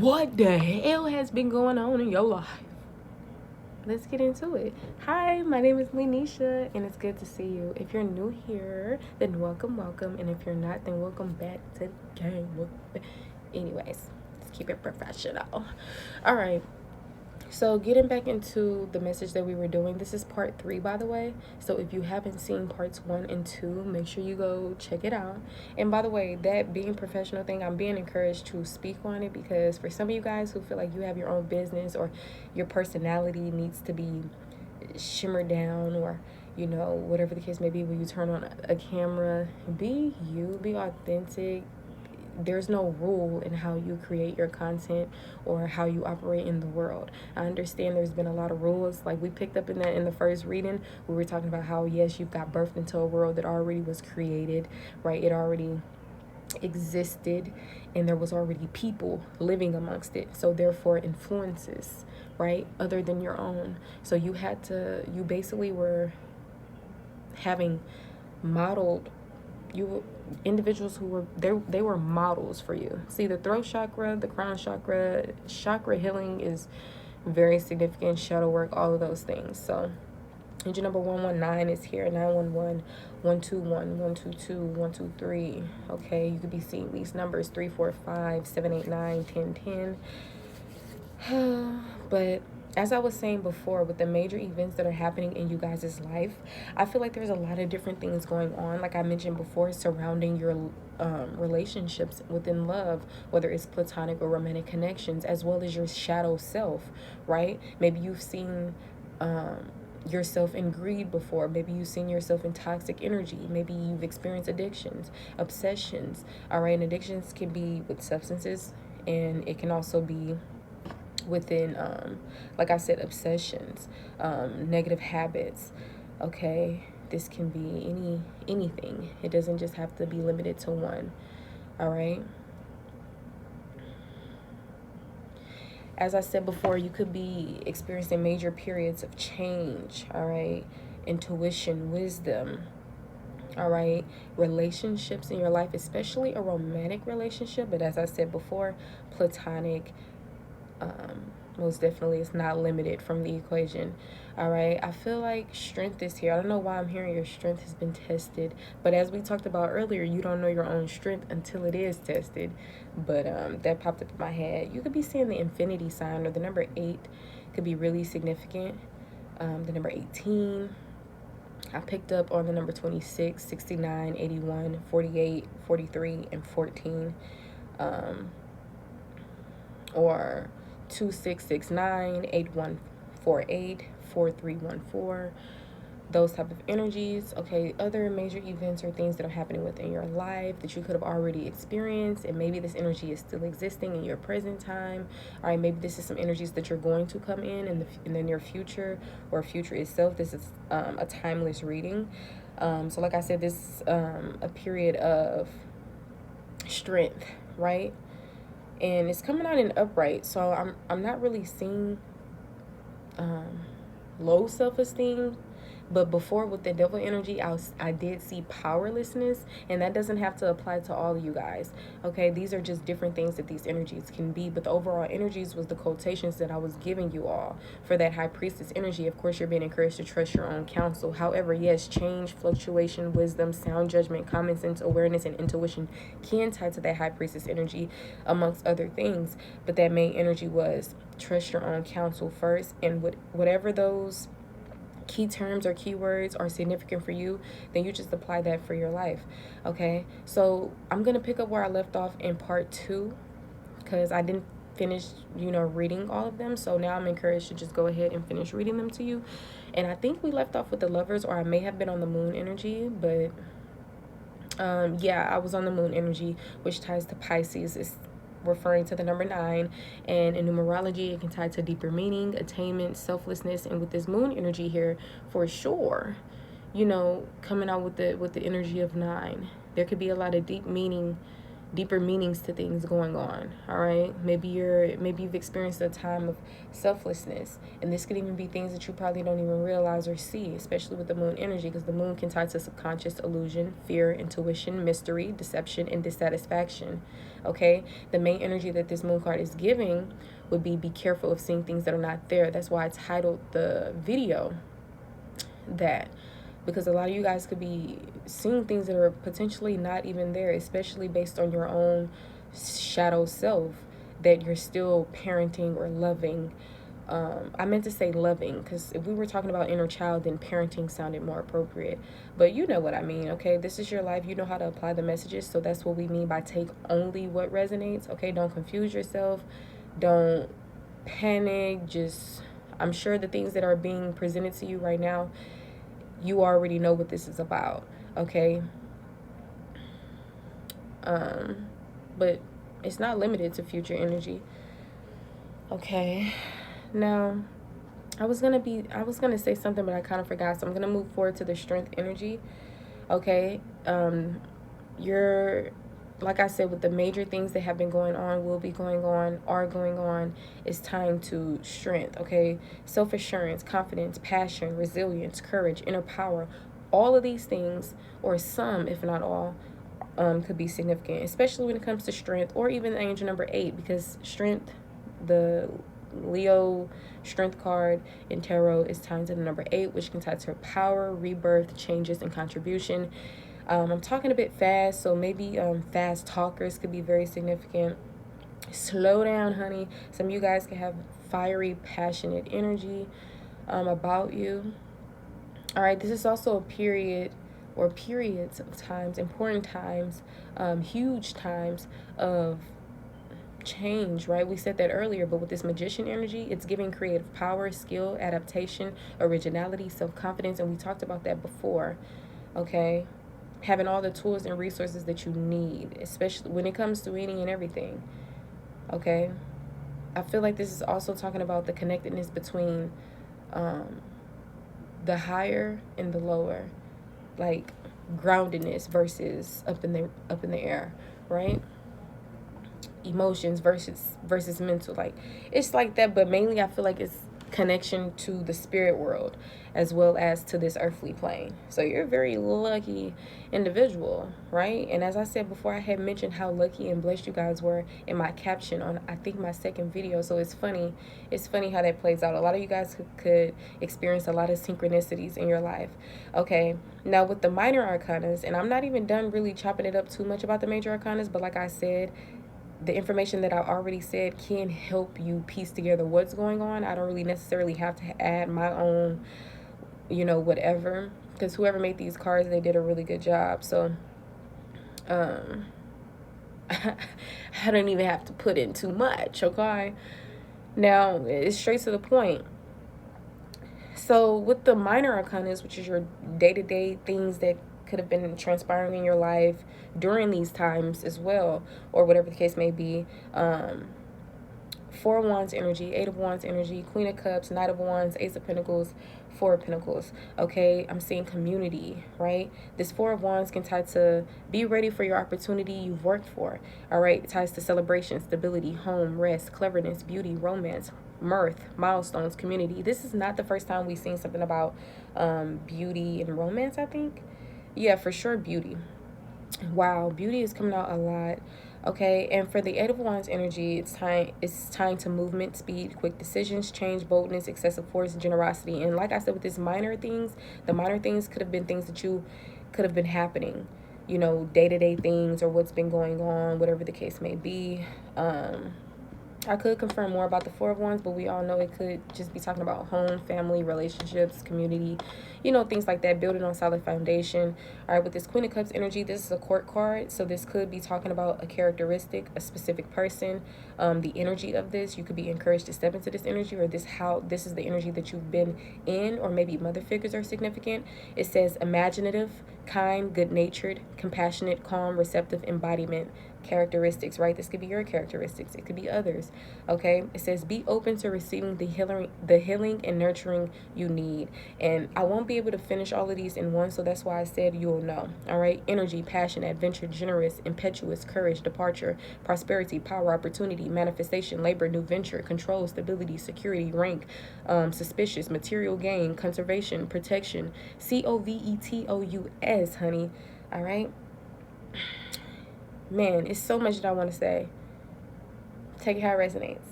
what the hell has been going on in your life? Let's get into it. Hi, my name is Lenisha, and it's good to see you. If you're new here, then welcome, welcome. And if you're not, then welcome back to the game. Anyways, let's keep it professional. All right. So getting back into the message that we were doing, this is part 3, by the way. So if you haven't seen parts 1 and 2, make sure you go check it out. And by the way, that being professional thing, I'm being encouraged to speak on it, because for some of you guys who feel like you have your own business, or your personality needs to be shimmered down, or whatever the case may be, when you turn on a camera, be you, be authentic. There's no rule in how you create your content or how you operate in the world. I understand there's been a lot of rules, like we picked up in that in the first reading. We were talking about how, yes, you've got birthed into a world that already was created, right? It already existed, and there was already people living amongst it, so therefore influences, right, other than your own. So you basically were having modeled individuals who were there. They were models for you. See, the throat chakra, the crown chakra healing is very significant. Shadow work, all of those things. So energy number 119 is here. 911, 121, 122, 123. Okay, you could be seeing these numbers: 345, 789, 1010. But as I was saying before, with the major events that are happening in you guys' life, I feel like there's a lot of different things going on, like I mentioned before, surrounding your relationships within love, whether it's platonic or romantic connections, as well as your shadow self, right? Maybe you've seen yourself in greed before. Maybe you've seen yourself in toxic energy. Maybe you've experienced addictions, obsessions, all right? And addictions can be with substances, and it can also be within like I said, obsessions, negative habits. Okay, this can be anything. It doesn't just have to be limited to one. All right, as I said before, you could be experiencing major periods of change. All right, intuition, wisdom. All right, relationships in your life, especially a romantic relationship, but as I said before, platonic, most definitely is not limited from the equation. All right, I feel like strength is here. I don't know why I'm hearing your strength has been tested, but as we talked about earlier, you don't know your own strength until it is tested. But that popped up in my head. You could be seeing the infinity sign, or the number 8 could be really significant. The number 18, I picked up on the number 26, 69, 81, 48, 43, and 14. Or 2669, 8148, 4314. Those type of energies. Okay, other major events or things that are happening within your life that you could have already experienced, and maybe this energy is still existing in your present time. All right, maybe this is some energies that you're going to come in the near future, or future itself. This is a timeless reading. So like I said, this is a period of strength, right? And it's coming out in upright, so I'm not really seeing low self-esteem. But before, with the devil energy, I did see powerlessness, and that doesn't have to apply to all of you guys. Okay, these are just different things that these energies can be, but the overall energies was the quotations that I was giving you all for that high priestess energy. Of course, you're being encouraged to trust your own counsel. However, yes, change, fluctuation, wisdom, sound judgment, common sense, awareness, and intuition can tie to that high priestess energy, amongst other things. But that main energy was trust your own counsel first, and whatever those key terms or keywords are significant for you, then you just apply that for your life. Okay, so I'm gonna pick up where I left off in part 2, because I didn't finish reading all of them. So now I'm encouraged to just go ahead and finish reading them to you. And I think we left off with the Lovers, or I may have been on the Moon energy, but yeah, I was on the Moon energy, which ties to Pisces. It's referring to the number 9, and in numerology it can tie to deeper meaning, attainment, selflessness. And with this Moon energy here, for sure, coming out with the energy of 9, there could be a lot of deep meaning deeper meanings to things going on. All right, maybe you've experienced a time of selflessness, and this could even be things that you probably don't even realize or see, especially with the moon energy, because the moon can tie to subconscious illusion, fear, intuition, mystery, deception, and dissatisfaction. Okay, the main energy that this moon card is giving would be careful of seeing things that are not there. That's why I titled the video that, because a lot of you guys could be seeing things that are potentially not even there, especially based on your own shadow self that you're still parenting or loving. I meant to say loving, because if we were talking about inner child, then parenting sounded more appropriate. But you know what I mean, okay? This is your life. You know how to apply the messages. So that's what we mean by take only what resonates, okay? Don't confuse yourself. Don't panic. Just, I'm sure the things that are being presented to you right now, you already know what this is about, okay? But it's not limited to future energy. Okay. Now, I was gonna say something, but I kind of forgot. So I'm gonna move forward to the strength energy. Okay. You're, like I said, with the major things that have been going on, will be going on, are going on, is tying to strength. Okay. Self-assurance, confidence, passion, resilience, courage, inner power. All of these things, or some, if not all, could be significant, especially when it comes to strength, or even the angel number 8, because strength, the Leo strength card in tarot, is tied to the number 8, which can tie to power, rebirth, changes, and contribution. I'm talking a bit fast, so maybe fast talkers could be very significant. Slow down, honey. Some of you guys can have fiery, passionate energy about you. All right, this is also a period or periods of times, important times, huge times of change, right? We said that earlier, but with this magician energy, it's giving creative power, skill, adaptation, originality, self-confidence, and we talked about that before, okay? Having all the tools and resources that you need, especially when it comes to any and everything, okay? I feel like this is also talking about the connectedness between the higher and the lower, like groundedness versus up in the air, right? Emotions versus mental, like it's like that, but mainly I feel like it's connection to the spirit world as well as to this earthly plane. So you're a very lucky individual, right? And as I said before, I had mentioned how lucky and blessed you guys were in my caption on, I think, my second video. So it's funny how that plays out. A lot of you guys could experience a lot of synchronicities in your life. Okay, now with the minor arcanas, and I'm not even done really chopping it up too much about the major arcanas, but like I said, the information that I already said can help you piece together what's going on. I don't really necessarily have to add my own, whatever, because whoever made these cards, they did a really good job. So I don't even have to put in too much, okay? Now, it's straight to the point. So with the minor arcanas, which is your day-to-day things that could have been transpiring in your life during these times as well, or whatever the case may be, 4 of Wands energy, 8 of Wands energy, Queen of Cups, Knight of Wands, Ace of Pentacles, 4 of Pentacles. Okay, I'm seeing community, right? This 4 of Wands can tie to be ready for your opportunity you've worked for. All right, it ties to celebration, stability, home, rest, cleverness, beauty, romance, mirth, milestones, community. This is not the first time we've seen something about beauty and romance, I think. Yeah, for sure, beauty. Wow, beauty is coming out a lot. Okay, and for the 8 of Wands energy, it's tying to movement, speed, quick decisions, change, boldness, excessive force, generosity. And like I said, with these minor things, the minor things could have been things that you could have been happening, day-to-day things, or what's been going on, whatever the case may be. I could confirm more about the 4 of Wands, but we all know it could just be talking about home, family, relationships, community, things like that, building on solid foundation. All right, with this Queen of Cups energy, this is a court card. So this could be talking about a characteristic, a specific person, the energy of this. You could be encouraged to step into this energy, or this is the energy that you've been in, or maybe mother figures are significant. It says imaginative, kind, good-natured, compassionate, calm, receptive, embodiment, characteristics, right? This could be your characteristics. It could be others. Okay. It says be open to receiving the healing and nurturing you need. And I won't be able to finish all of these in one, so that's why I said you'll know. All right. Energy, passion, adventure, generous, impetuous, courage, departure, prosperity, power, opportunity, manifestation, labor, new venture, control, stability, security, rank, suspicious, material gain, conservation, protection, COVETOUS, honey. All right. Man, it's so much that I want to say. Take it how it resonates.